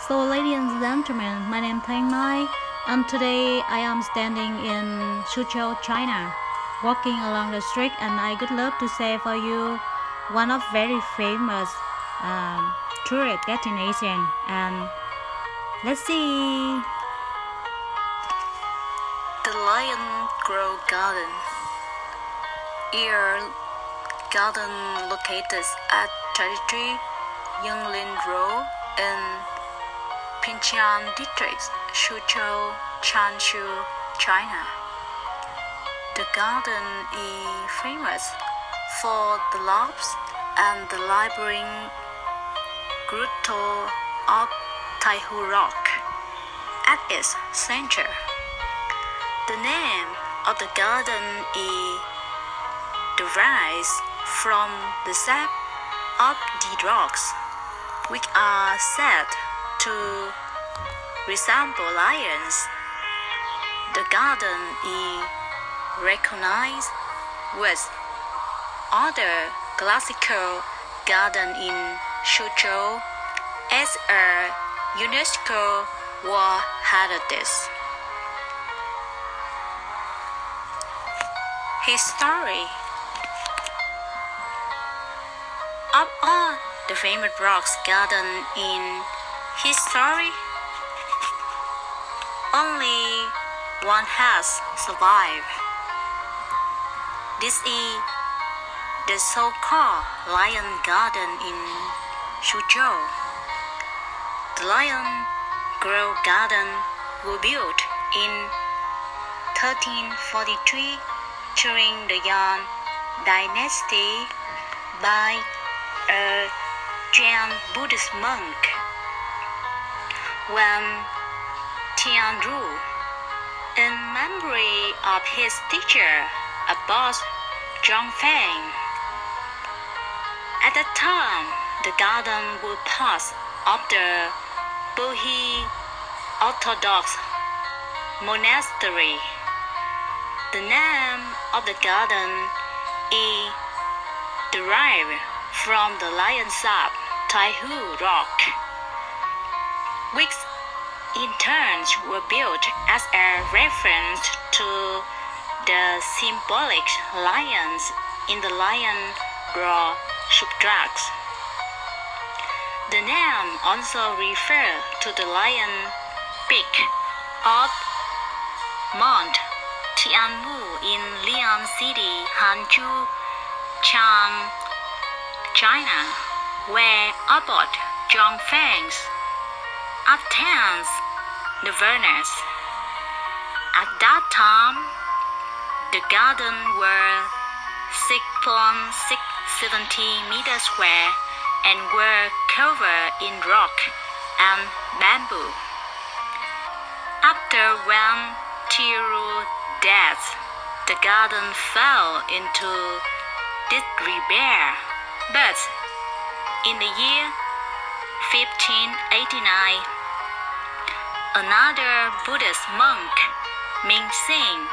So, ladies and gentlemen, my name is Mai, and today I am standing in Suzhou, China, walking along the street, and I would love to say for you one of very famous tourist destination. And let's see. The Lion Grove Garden. Your garden located at 33 Yonglin Road in Pinqian District, Suzhou, China. The garden is famous for the lofts and the labyrinth grotto of Taihu Rock at its center. The name of the garden is derived from the shape of the rocks, which are said to resemble lions. The garden is recognized with other classical garden in Suzhou as a UNESCO World Heritage. History. Of all the famous rocks garden in history, only one has survived. This is the so-called Lion Garden in Suzhou. The Lion Grove Garden was built in 1343 during the Yuan dynasty by a Jain Buddhist monk when Tian ruled, in memory of his teacher, Abbot Zhongfeng. At that time, the garden was part of the Bohi Orthodox monastery. The name of the garden is derived from the lion shape Taihu Rock, which in turn were built as a reference to the symbolic lions in the lion roar subtracts. The name also refers to the lion peak of Mount Tianmu in Lian City, Hanzhou, China, where Abbot Zhongfeng obtains the Venus. At that time, the garden was 6.670 meters square and were covered in rock and bamboo. After one Tiru death, the garden fell into disrepair, but in the year 1589, another Buddhist monk, Mingxing,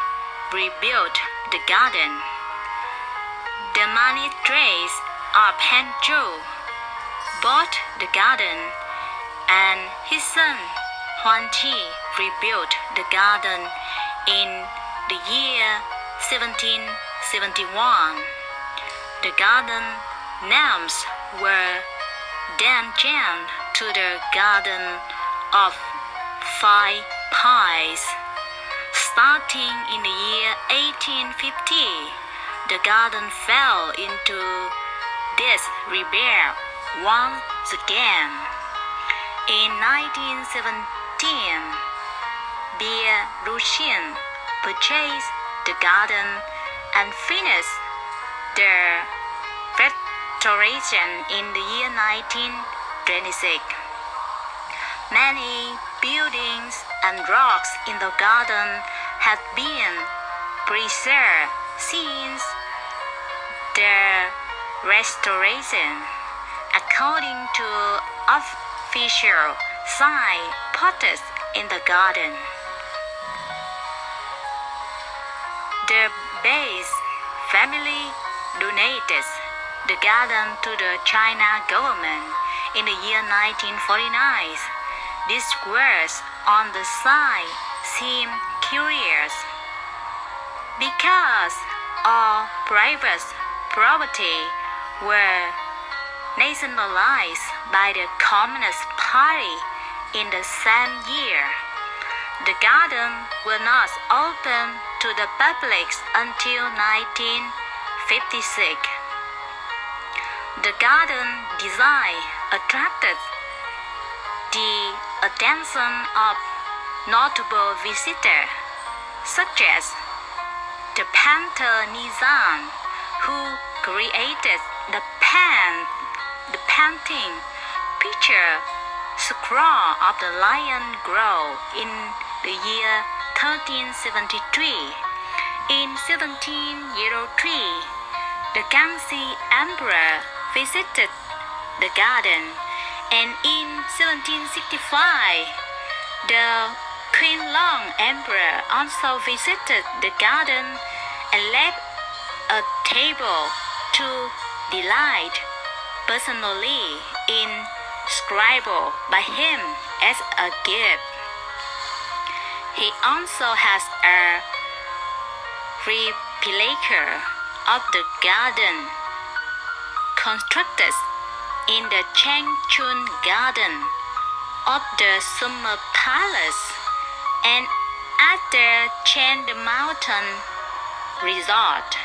rebuilt the garden. The monasteries of Hanzhou bought the garden, and his son Huangqi rebuilt the garden in the year 1771. The garden names were then changed to the Garden of Five Pies. Starting in the year 1850, the garden fell into disrepair once again. In 1917, Rushin purchased the garden and finished the restoration in the year 1926. Many buildings and rocks in the garden have been preserved since the restoration, according to official signposts in the garden. The Baez family donated the garden to the China government in the year 1949. these squares on the side seem curious, because all private property were nationalized by the Communist Party in the same year. The garden will not open to the public until 1956. The garden design attracted the attention of notable visitors, such as the painter Nizam, who created the painting picture Scroll of the Lion Grove in the year 1373. In 1703, the Gangxi Emperor visited the garden, and in 1765, the Qianlong Emperor also visited the garden and left a table to delight personally inscribed by him as a gift. He also has a replica of the garden constructed in the Changchun Garden of the Summer Palace and at the Chand Mountain Resort.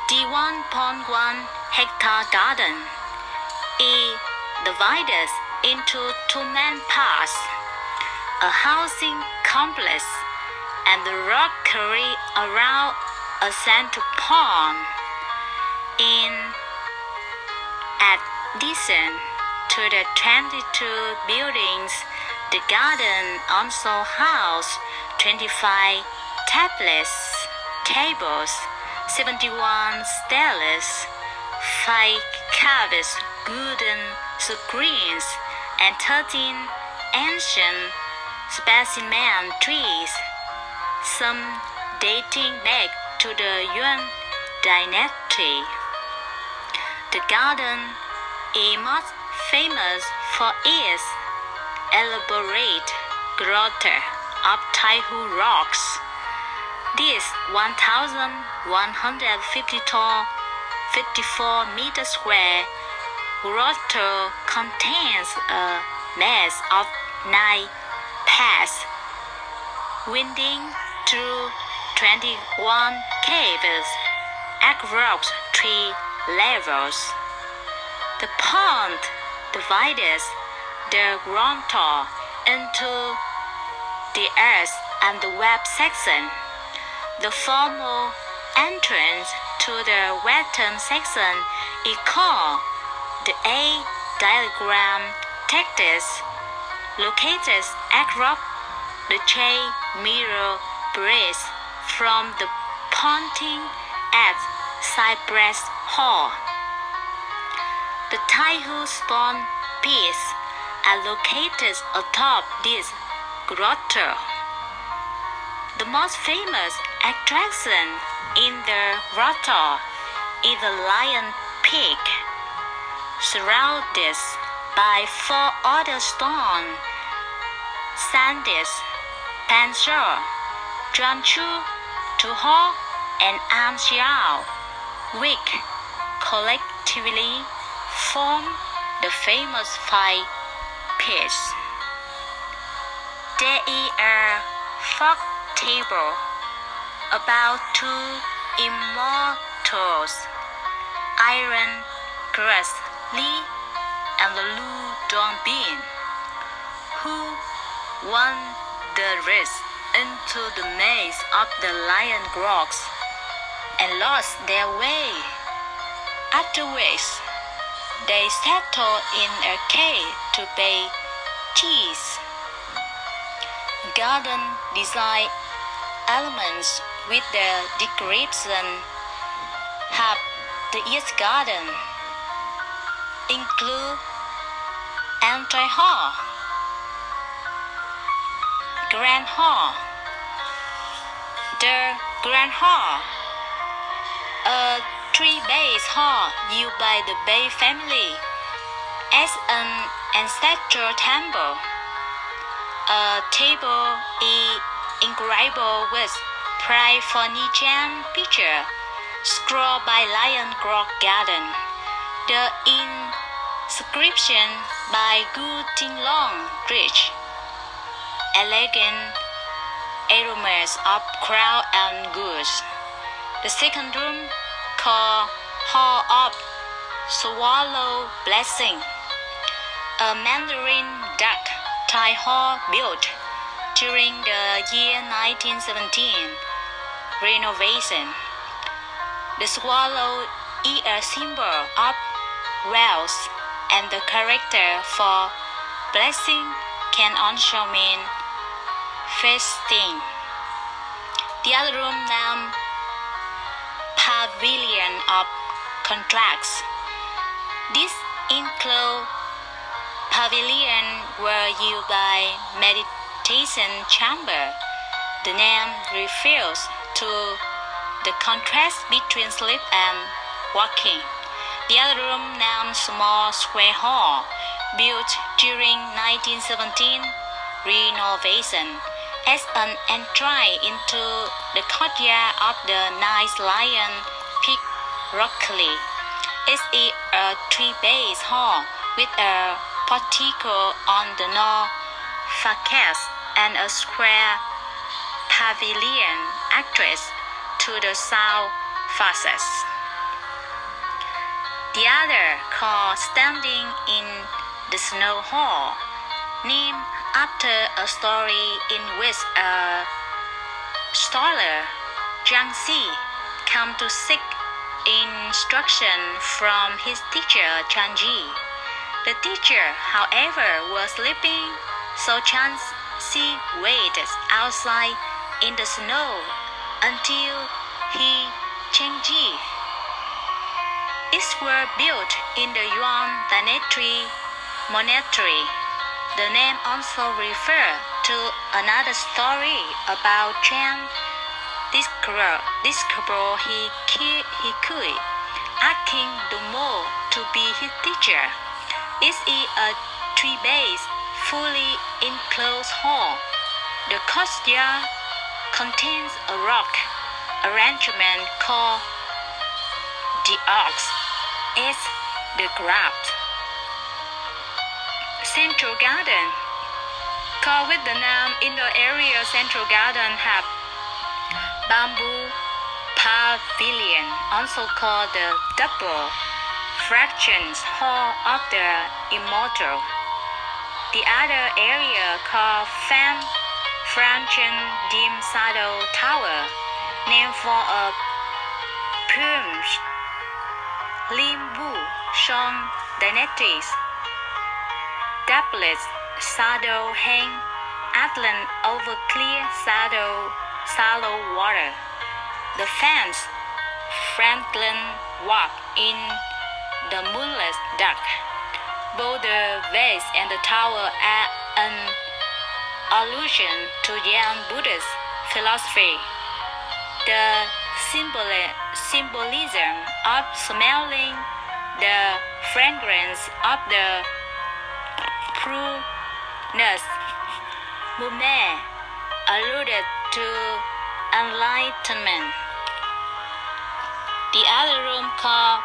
The 1.1 hectare garden is divided into two main parts, a housing complex and the rockery around a central pond. In addition to the 22 buildings, the garden also houses 25 tables, 71 stelaes, 5 carved wooden screens, and 13 ancient specimen trees, some dating back to the Yuan dynasty. The garden is most famous for its elaborate grotto of Taihu rocks. This 1,154 square grotto contains a maze of 9 paths, winding through 21 caves across 3 levels. The pond divides the grotto into the earth and the web section. The formal entrance to the western section is called the A diagram text, located across the Che Mirror Bridge from the pointing at Cypress Hall. The Taihu stone pits are located atop this grotto. The most famous attraction in the grotto is the Lion Peak, surrounded by 4 other stone sands: Pansha, Zhuanchu, Tuho, and Anxiao, which collectively form the famous 5 peaks. There is a fog table about 2 immortals, Iron Cross Li and Lu Dongbin, who won the race into the maze of the Lion Rocks and lost their way. Afterwards, they settled in a cave to bake cheese. Garden design elements with the description have the East Garden include Entry Hall, Grand Hall. The Grand Hall, a 3-base hall used by the Bei family, as an ancestral temple. A table engraved with Pryphonician picture scrawled by Lion Grove Garden. The inscription by Gu Tinglong Rich. Elegant aromas of crown and goods. The second room, called Hall of Swallow Blessing, a Mandarin duck Thai hall built during the year 1917 renovation. The swallow is a symbol of wealth, and the character for blessing can also mean feasting. The other room named Pavilion of Contracts. This includes pavilion were used by meditation chamber. The name refers to the contrast between sleep and walking. The other room named Small Square Hall, built during 1917 renovation as an entry into the courtyard of the nice Lion Peak Rockley. It is a three-base hall with a portico on the north facade and a square pavilion access to the south facade. The other, called Standing in the Snow Hall, named after a story in which a scholar, Zhang Xi, came to seek instruction from his teacher Chan Ji. The teacher, however, was sleeping, so Chan Xi waited outside in the snow until he Chengji. It was built in the Yuan dynasty monastery. The name also refers to another story about Chen discovered he could, asking the monk to be his teacher. It is a three-base, fully enclosed hall. The courtyard contains a rock arrangement called the ox as the graft. Central Garden, called with the name in the area Central Garden, have bamboo pavilion, also called the double fractions hall of the immortal. The other area called Fan Fraction Dim Shadow Tower, named for a Prince Lim Wu Song dynasty's doublet shadow hang island over clear shallow water. The fans Franklin walk in the moonless dark. Both the vase and the tower are an allusion to Zen Buddhist philosophy. The symbolism of smelling the fragrance of the prunus mume alluded to enlightenment. The other room, called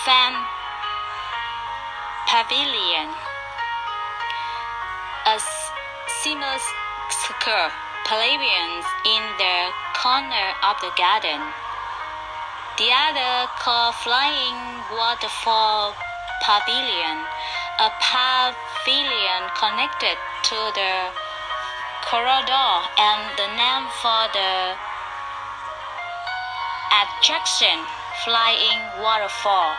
Fan Pavilion, a semicircular pavilion in the corner of the garden. The other, called Flying Waterfall Pavilion, a pavilion connected to the corridor, and the name for the attraction, Flying Waterfall.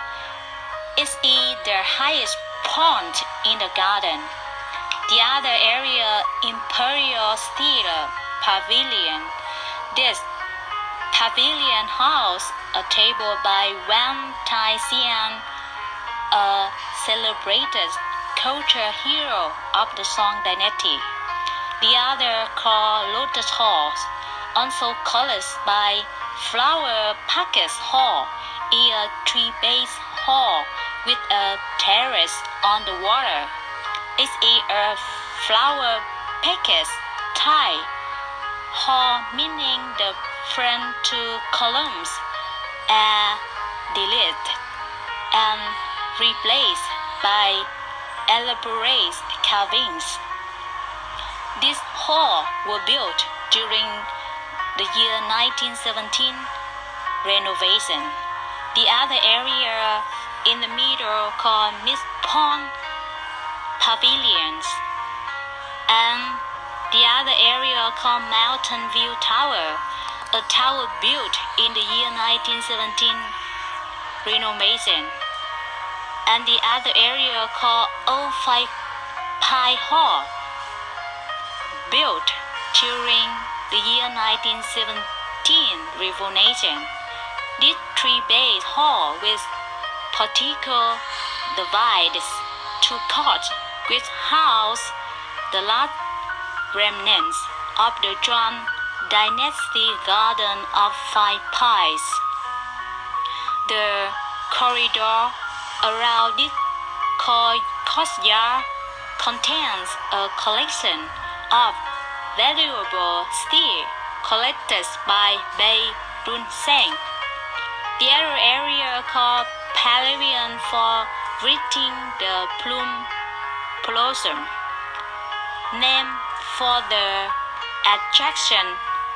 It is the highest point in the garden. The other area, Imperial Steel Pavilion. This pavilion housed a table by Wang Taixian, a celebrated culture hero of the Song dynasty. The other, called Lotus Hall, also called by Flower Packets Hall, is a three-base hall with a terrace on the water. It is a flower package type hall, meaning the front two columns are deleted and replaced by elaborate carvings. These halls were built during the year 1917 renovation. The other area in the middle called Miss Pond Pavilions, and the other area called Mountain View Tower, a tower built in the year 1917 renovation, and the other area called Old Pie Hall, built during the year 1917 renovation. This three-bay hall with portico divides two courts, which house the last remnants of the Zhang Dynasty Garden of Five Pies. The corridor around this courtyard contains a collection of valuable steel collected by Bei Runseng. The other area called Pavilion for greeting the plum blossom, named for the attraction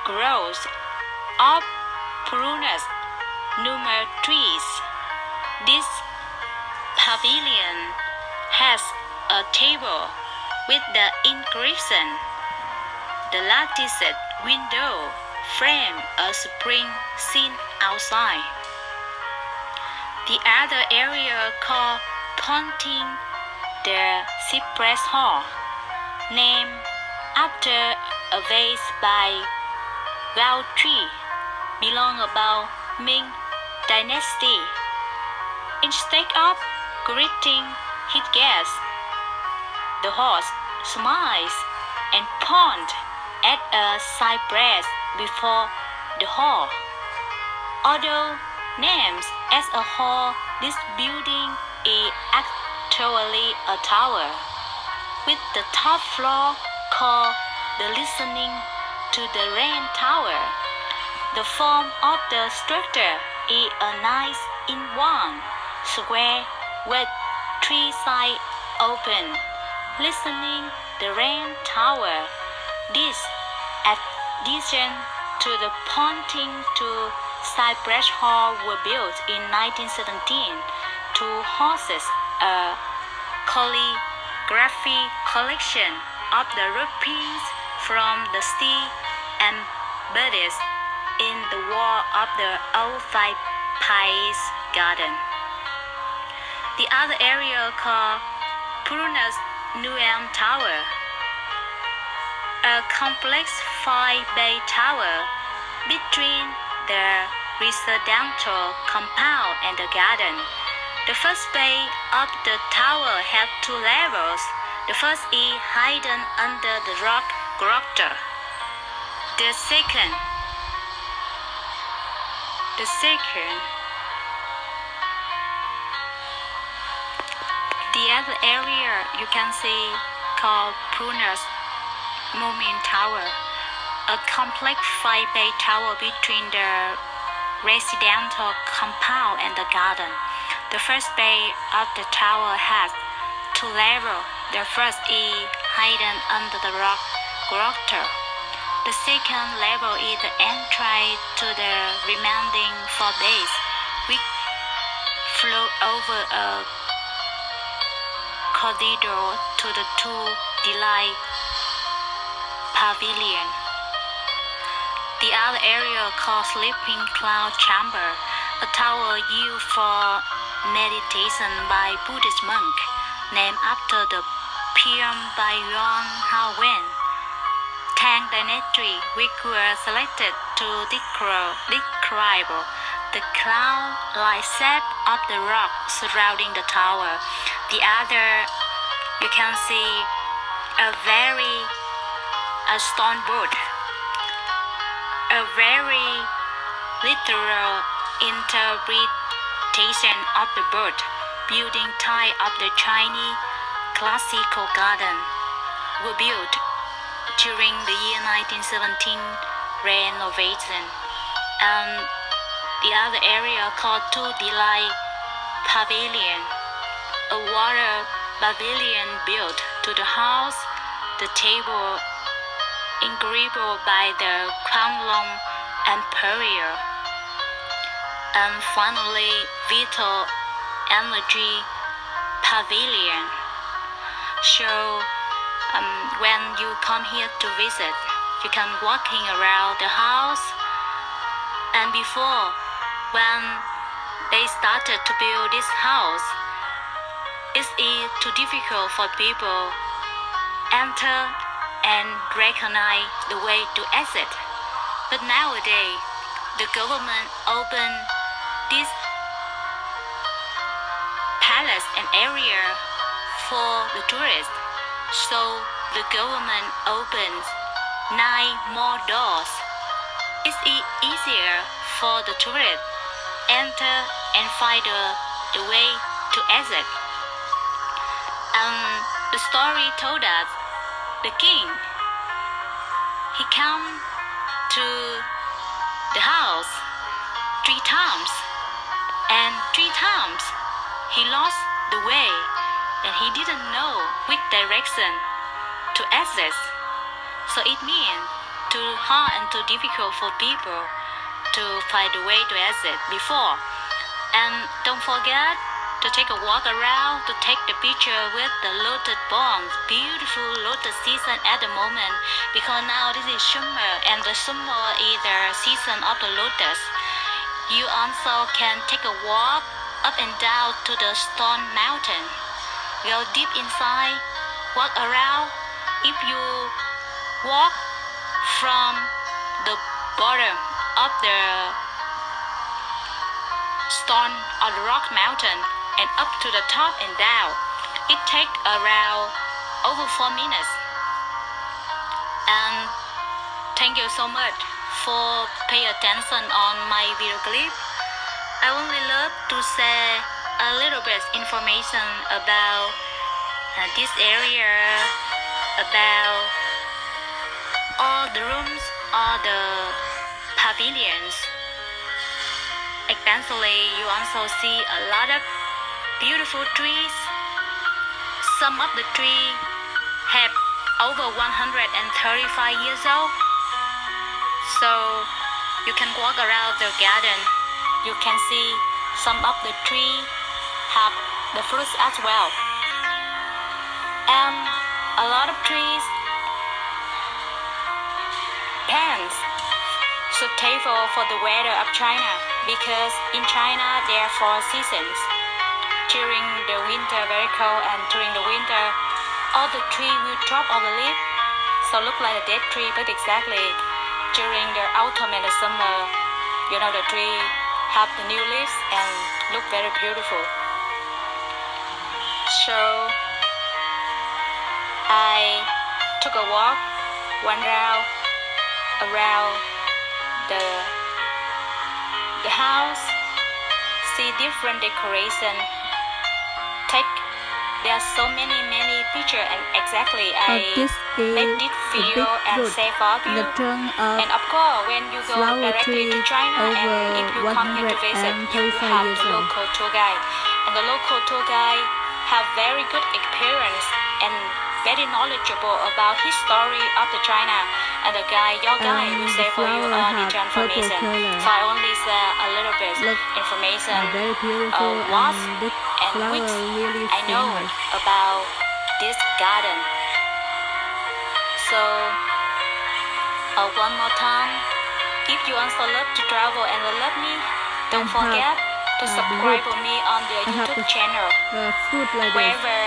growth of Prunus number trees. This pavilion has a table with the inscription, "The latticed window frame a spring scene outside." The other area called Ponting the Cypress Hall, named after a vase by Gao Tree, belong about Ming Dynasty. Instead of greeting his guests, the host smiles and points at a cypress before the hall. Although named as a hall, this building is actually a tower, with the top floor called the Listening to the Rain Tower. The form of the structure is a nice in one square with three sides open. Listening the Rain Tower. This addition to the Ponting to Cypress Hall were built in 1917 to house a calligraphy collection of the rupees from the steel embedded in the wall of the old Five Pies Garden. The other area called Prunus Nuam Tower, a complex five-bay tower between the residential compound and the garden. The first bay of the tower had two levels. The first is hidden under the rock grotto. The second The other area you can see called Prunus Moomin Tower, a complex five-bay tower between the residential compound and the garden. The first bay of the tower has two levels. The first is hidden under the rock grotto. The second level is the entrance to the remaining four bays, which flow over a corridor to the two delight pavilion. The other area called Sleeping Cloud Chamber, a tower used for meditation by Buddhist monk, named after the poem by Yuan Haowen. Tang Dynasty, which were selected to describe the cloud-like shape of the rock surrounding the tower. The other, you can see a stone boat, a very literal interpretation of the bird building type of the Chinese classical garden were built during the year 1917 renovation, and the other area called Tu Delay Pavilion, a water pavilion built to the house, the table engraved by the Kwanlong Emperor, and finally Vital Energy Pavilion. So when you come here to visit, you can walking around the house. And before, when they started to build this house, it's too difficult for people enter and recognize the way to exit. But nowadays, the government opened this palace and area for the tourists. So the government opens 9 more doors. It's easier for the tourists enter and find the way to exit. The story told us the king, he came to the house 3 times, and 3 times he lost the way, and he didn't know which direction to exit. So it means too hard and too difficult for people to find the way to exit before. And don't forget to take a walk around to take the picture with the lotus blossoms, beautiful lotus season at the moment, because now this is summer, and the summer is the season of the lotus. You also can take a walk up and down to the stone mountain. Go deep inside, walk around. If you walk from the bottom of the stone or the rock mountain and up to the top and down, it takes around over 4 minutes. And thank you so much for paying attention on my video clip. I only love to share a little bit information about this area, about all the rooms, all the pavilions. Especially, you also see a lot of beautiful trees. Some of the trees have over 135 years old. So you can walk around the garden. You can see some of the trees have the fruits as well. And a lot of trees plants suitable for the weather of China, because in China there are 4 seasons. During the winter very cold, and during the winter all the tree will drop all the leaves, so look like a dead tree. But exactly during the autumn and the summer, you know, the tree have the new leaves and look very beautiful. So I took a walk, one round around the house, see different decoration. There are so many pictures, and exactly I made this video and save for you. And of course, when you go directly to China, and if you come here to visit, you have the local tour guide, and the local tour guide have very good experience and very knowledgeable about history of the China, and the guy, your guy, will say for you all the information. So I only say a little bit information what and which I know about this garden. So one more time, if you also love to travel and love me, don't forget to subscribe to me on the YouTube channel. Wherever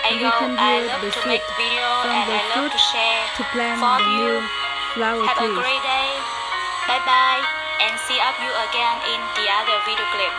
I go, I love to make videos and I love to share for you. Have a great day. Bye bye, and see up you again in the other video clip.